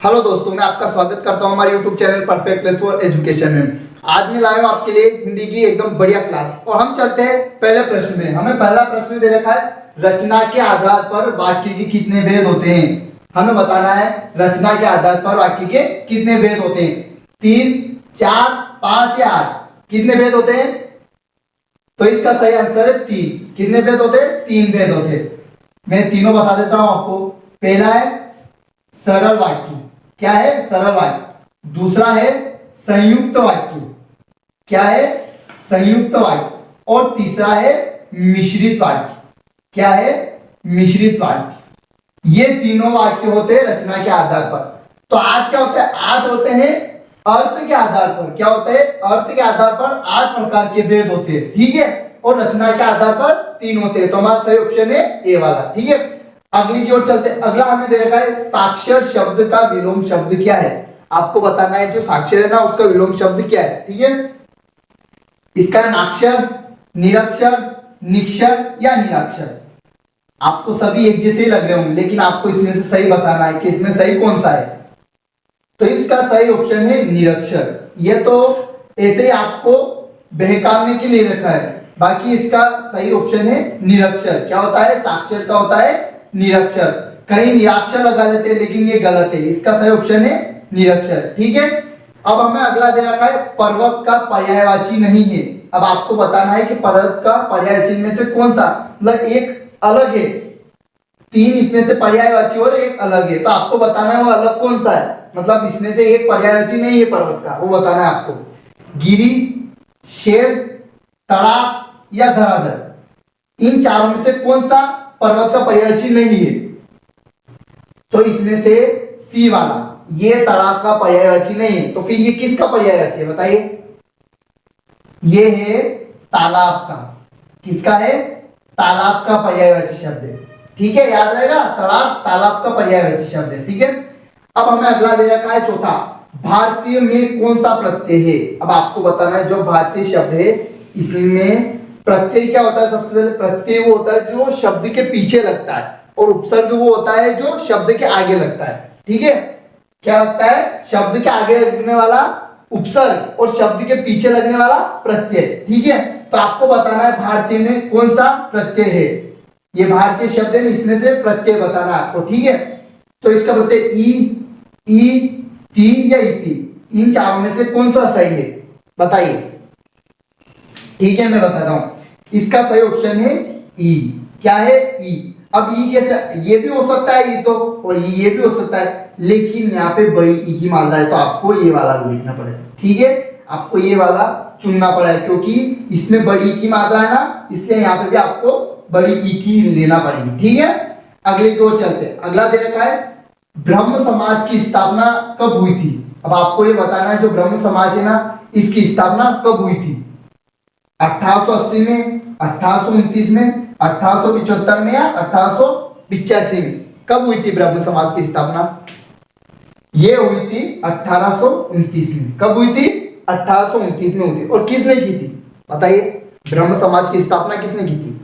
Hello दोस्तों, मैं आपका स्वागत करता हूं हमारे YouTube channel perfect place for education में। आज मैं लाया हूं आपके लिए हिंदी की एकदम बढ़िया क्लास और हम चलते हैं पहले प्रश्न में। हमें पहला प्रश्न दे रखा है, रचना के आधार पर वाक्य के कितने भेद होते हैं। हमें बताना है रचना के आधार पर वाक्य के कितने भेद होते हैं। 3, 4, 5 या 8 कितने भेद होते हैं? तो इसका सही आंसर है 3। कितने भेद होते हैं? 3 भेद होते हैं। मैं तीनों बता देता हूं आपको। पहला है सरल वाक्य। क्या है? सरल वाक्य। दूसरा है संयुक्त वाक्य। क्या है? संयुक्त वाक्य। और तीसरा है मिश्रित वाक्य। क्या है? मिश्रित वाक्य। ये तीनों वाक्य होते हैं रचना के आधार पर। तो 8 क्या होता है? 8 होते हैं अर्थ के आधार पर। क्या होता है? अर्थ के आधार पर 8 प्रकार के भेद होते हैं। ठीक है। और रचना के आधार पर 3 होते हैं। तो हमारा सही ऑप्शन है ए वाला। ठीक है। अगली की ओर चलते हैं। अगला हमें दे रखा है साक्षर शब्द का विलोम शब्द क्या है। आपको बताना है जो साक्षर है ना उसका विलोम शब्द क्या है। ठीक है। इसका नाक्षर, निरक्षर, निक्षर या निराक्षर। आपको सभी एक जैसे ही लग रहे होंगे, लेकिन आपको इसमें से सही बताना है कि इसमें सही कौन सा है। तो इसका सही ऑप्शन है निरक्षर। ये तो ऐसे ही आपको बहकाने के लिए रखा है, बाकी इसका सही ऑप्शन है निरक्षर। क्या होता है? साक्षर का होता है निरक्षर। कहीं निराक्षर लगा देते हैं, लेकिन ये गलत है। इसका सही ऑप्शन है निरक्षर। ठीक है। अब हमें अगला दे रखा है पर्वत का पर्यायवाची नहीं है। अब आपको बताना है कि पर्वत का पर्यायवाची में से कौन सा, मतलब एक अलग है। 3 इसमें से पर्यायवाची और एक अलग है। तो आपको बताना है वो अलग कौन सा है। मतलब इसमें से एक पर्यायवाची नहीं है पर्वत का, वो बताना है आपको। गिरी, शेर, तड़ाक या धराधर, इन चारों में से कौन सा पर्वत का पर्यायवाची नहीं है। तो इसमें से सी वाला, ये तड़ाक का पर्यायवाची नहीं है। तो फिर ये किसका पर्यायवाची है बताइए? ये है तालाब का। किसका है? तालाब का पर्यायवाची शब्द है। ठीक है, याद रहेगा, तालाब तालाब का पर्यायवाची शब्द है। ठीक है। अब हमें अगला दे रखा है चौथा, भारतीय में कौन सा प्रत्यय है। अब आपको बताना है जो भारतीय शब्द है इसमें प्रत्यय क्या होता है। सबसे पहले प्रत्यय वो होता है जो शब्द के पीछे लगता है, और उपसर्ग वो होता है जो शब्द के आगे लगता है। ठीक है। क्या लगता है? शब्द के आगे लगने वाला उपसर्ग और शब्द के पीछे लगने वाला प्रत्यय। ठीक है। तो आपको बताना है भारतीय में कौन सा प्रत्यय है। ये भारतीय शब्द है, इसमें से प्रत्यय बताना है आपको। ठीक है। तो इसका प्रत्यय ई, ती या इति, इन चारों में से कौन सा सही है बताइए। ठीक है, मैं बताता हूं। इसका सही ऑप्शन है ई। क्या है? ई। अब ई कैसे? ये भी हो सकता है ई तो, और ये भी हो सकता है, लेकिन यहाँ पे बड़ी ई की मात्रा है तो आपको ये वाला लिखना पड़ेगा। ठीक है। आपको ये वाला चुनना पड़ेगा क्योंकि इसमें बड़ी ई की मात्रा है ना, इसलिए यहाँ पे भी आपको बड़ी ई की लेना पड़ेगी। ठीक है। अगले की ओर चलते हैं। अगला दे रखा है ब्रह्म समाज की स्थापना कब हुई थी। अब आपको ये बताना है जो ब्रह्म समाज है ना इसकी स्थापना कब हुई थी। 1880 में, 1829 में, 1875 में या 1885 में। कब हुई थी ब्रह्म समाज की स्थापना? ये हुई थी 1829 में। कब हुई थी? 1829 में हुई थी। और किसने की थी बताइए? ब्रह्म समाज की स्थापना किसने की थी?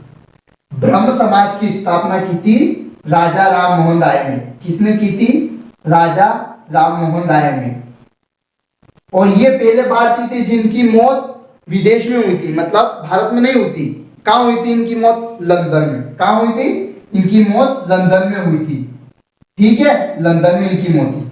ब्रह्म समाज की स्थापना की थी राजा राम मोहन राय ने। किसने की थी? राजा राम मोहन राय ने। और ये पहले भारतीय थे जिनकी मौत विदेश में हुई थी, मतलब भारत में नहीं हुई थी। कहां हुई थी इनकी मौत? लंदन में। कहां हुई थी इनकी मौत? लंदन में हुई थी। ठीक है, लंदन में इनकी मौत थी।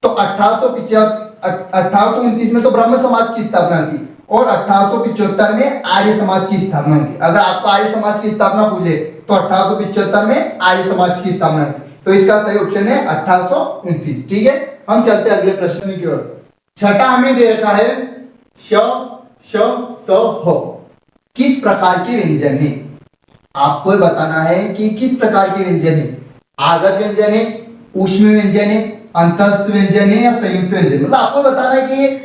तो 1829 में तो ब्रह्म समाज की स्थापना थी और 1875 में आर्य समाज की स्थापना थी। अगर आपको आर्य समाज की स्थापना पूछे तो 1875 में आर्य समाज की स्थापना थी। तो इसका सही ऑप्शन है 1829। ठीक है। हम चलते हैं अगले प्रश्न की ओर। छठा हमें दे रखा है श, श, स, ह किस प्रकार के व्यंजन है। आपको बताना है कि किस प्रकार के व्यंजन है। आगत व्यंजन है, ऊष्म व्यंजन है, अंतस्थ व्यंजन है या संयुक्त व्यंजन। मतलब आपको बताना है कि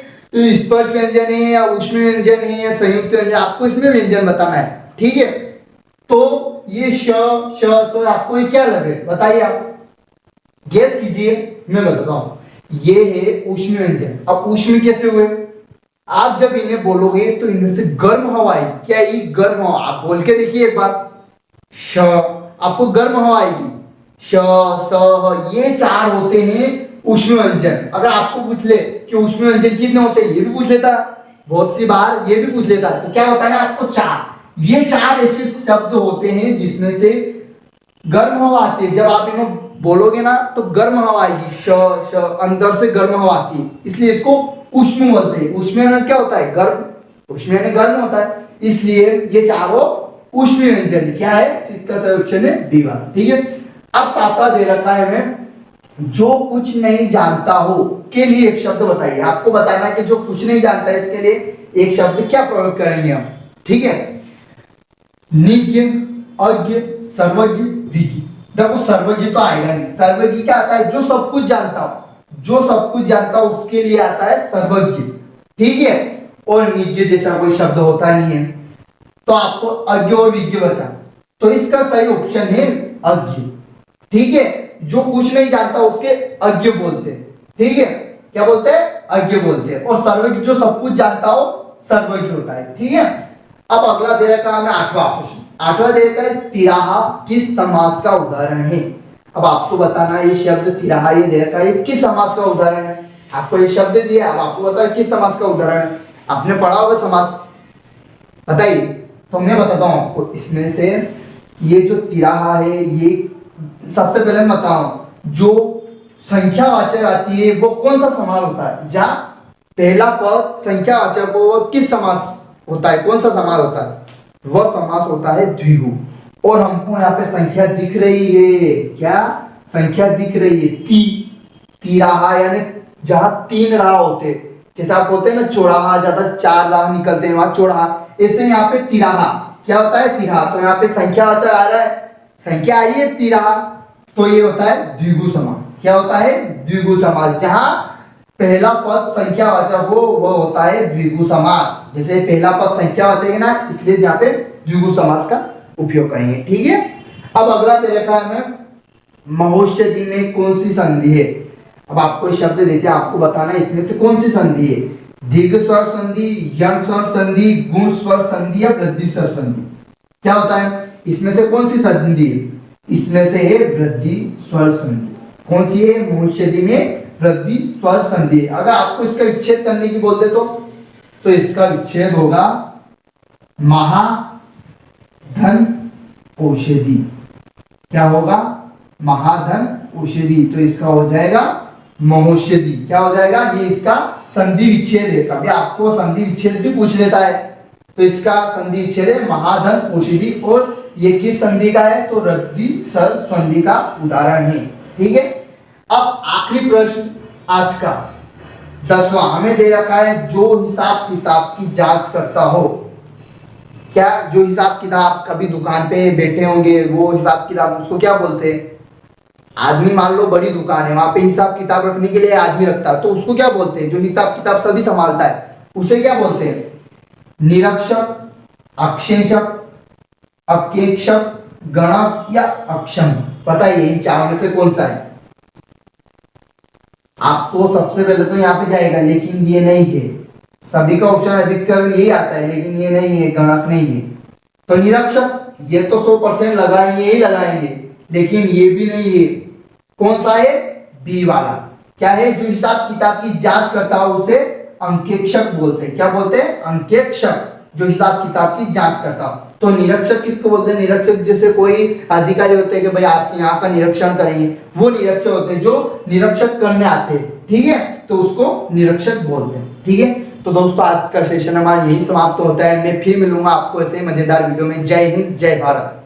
स्पर्श व्यंजन है या ऊष्म व्यंजन है या संयुक्त व्यंजन। आपको इसमें व्यंजन बताना है। ठीक है। तो ये श, श, स आपको ये क्या लगे बताइए। आप गेस कीजिए, मैं बताता हूं। ये है ऊष्म व्यंजन। अब ऊष्म कैसे हुए? आप जब इन्हें बोलोगे तो इनमें से गर्म हवा आएगी। क्या? ये गर्म हवा। आप बोल के देखिए एक बार। श, आपको गर्म हवा आएगी। श, स, ह, ये 4 होते हैं ऊष्मीय व्यंजन। अगर आपको पूछ ले कि ऊष्मीय व्यंजन कितने होते हैं, ये भी पूछ लेता, बहुत सी बार ये भी पूछ लेता, तो क्या बताना आपको, 4। ये 4 ऐसे शब्द होते हैं जिसमें से गर्म हवा आती है। जब आप इन्हें बोलोगे ना तो गर्म हवा आएगी, श अंदर से गर्म हवा आती है, इसलिए इसको ऊष्मीय बोलते हैं। ऊष्मीय में क्या होता है, गर्म, ऊष्मीय में गर्म होता है, इसलिए ये चारों ऊष्मीय व्यंजन क्या है, इसका सही ऑप्शन है बी वाला। ठीक है, अब 7वां दे रखा है हमें, जो कुछ नहीं जानता हो के लिए एक शब्द बताइए। आपको बताना है कि जो कुछ नहीं जानता है इसके लिए एक शब्द क्या प्रयोग करेंगे हम। ठीक है, निज्ञ, अज्ञ, सर्वज्ञ, विज्ञ। देखो सर्वज्ञ तो आएगा नहीं, सर्वज्ञ क्या आता है, जो सब कुछ जानता हो, जो सब कुछ जानता हो उसके लिए आता है सर्वज्ञ। ठीक है, और निज्ञ जैसा कोई शब्द होता नहीं है, तो आपको अज्ञ और विज्ञ बचा, तो इसका सही ऑप्शन है अज्ञ। ठीक है, जो कुछ नहीं जानता उसके अज्ञ बोलते हैं। ठीक है, क्या बोलते हैं, अज्ञ बोलते हैं। और सर्वज्ञ जो सब कुछ जानता हो सर्वज्ञ होता है। ठीक है, अब अगला दे रखा है 8वां प्रश्न। 8वां दे रखा है, तिराहा किस समास का उदाहरण है। अब आपको बताना ये शब्द तिराहा ये दे रखा है, किस समास का उदाहरण है। आपको ये शब्द दिया, अब आपको बताओ किस समास का उदाहरण है। आपने पढ़ा होगा समास, बताइए। तो मैं बताता हूं आपको, इसमें से ये जो तिराहा है, ये सबसे पहले मैं बताऊं, जो संख्यावाचक आती है वो कौन सा समास होता है, जहां पहला पद संख्यावाचक हो, वो किस समास होता है, कौन सा समास होता है, वह समास होता है द्विगु। और हमको यहाँ पे संख्या दिख रही है, क्या संख्या दिख रही है, तिराहा, यानी जहां 3 राह होते, जैसे आप बोलते हैं ना चौराहा, ज्यादा 4 राह निकलते हैं वहां चौराहा, ऐसे यहाँ पे तिराहा क्या होता है, तिराहा। तो यहाँ पे संख्यावाचक आ रहा है, संख्या आ रही है तिराहा, तो ये होता है द्विगु समास। क्या होता है, द्विगु समास। जहां पहला पद संख्यावाचक हो वह होता है द्विगु समास। जैसे पहला पद संख्यावाचक है ना, इसलिए यहाँ पे द्विगु समास का उपयोग करेंगे। ठीक है, अब अगला दे रखा है हमें, महोषधि में कौन सी संधि है। अब आपको शब्द देते हैं, आपको बताना है इसमें से कौन सी संधि है, दीर्घ स्वर संधि, यण स्वर संधि, गुण स्वर संधि या वृद्धि स्वर संधि। क्या होता है, इसमें से कौन सी संधि है, इसमें से है वृद्धि स्वर संधि। कौन सी है, महोषधि में वृद्धि स्वर संधि। अगर आपको इसका विच्छेद करने की बोलते तो इसका विच्छेद होगा महाधन औषधि। क्या होगा, महाधन औषधि, तो इसका हो जाएगा महोषधि। क्या हो जाएगा, ये इसका संधि विच्छेद है। कभी आपको संधि विच्छेद भी पूछ लेता है, तो इसका संधि विच्छेद है महाधन औषधि। और ये किस संधि का है, तो वृद्धि स्वर संधि का उदाहरण है। ठीक है, अब आखिरी प्रश्न आज का 10वां हमें दे रखा है, जो हिसाब किताब की जांच करता हो। क्या, जो हिसाब किताब, कभी दुकान पे बैठे होंगे, वो हिसाब किताब उसको क्या बोलते हैं, आदमी मान लो बड़ी दुकान है, वहां पे हिसाब किताब रखने के लिए आदमी रखता है, तो उसको क्या बोलते हैं, जो हिसाब किताब सभी संभालता है उसे क्या बोलते हैं, निरीक्षक, अक्षेक्षक, अकेक्षक, गणक या अक्षम। बताइए इन चारों में से कौन सा है। आपको सबसे पहले तो यहाँ पे जाएगा, लेकिन ये नहीं है, सभी का ऑप्शन अधिकतर यही आता है, लेकिन ये नहीं है, गणक नहीं है। तो निरीक्षक ये तो 100% लगाएंगे ही लगाएंगे, लेकिन ये भी नहीं है। कौन सा है, बी वाला। क्या है, जो हिसाब किताब की जांच करता हो उसे अंकेक्षक बोलते हैं। क्या बोलते हैं, अंकेक्षक, जो हिसाब किताब की जांच करता हो। तो निरीक्षक किसको बोलते हैं, निरीक्षक जैसे कोई अधिकारी होते हैं कि भाई आज के यहाँ का निरीक्षण करेंगे, वो निरीक्षक होते हैं जो निरीक्षक करने आते हैं। ठीक है, तो उसको निरीक्षक बोलते हैं। ठीक है, तो दोस्तों आज का सेशन हमारा यही समाप्त होता है। मैं फिर मिलूंगा आपको ऐसे मजेदार वीडियो में। जय हिंद, जय भारत।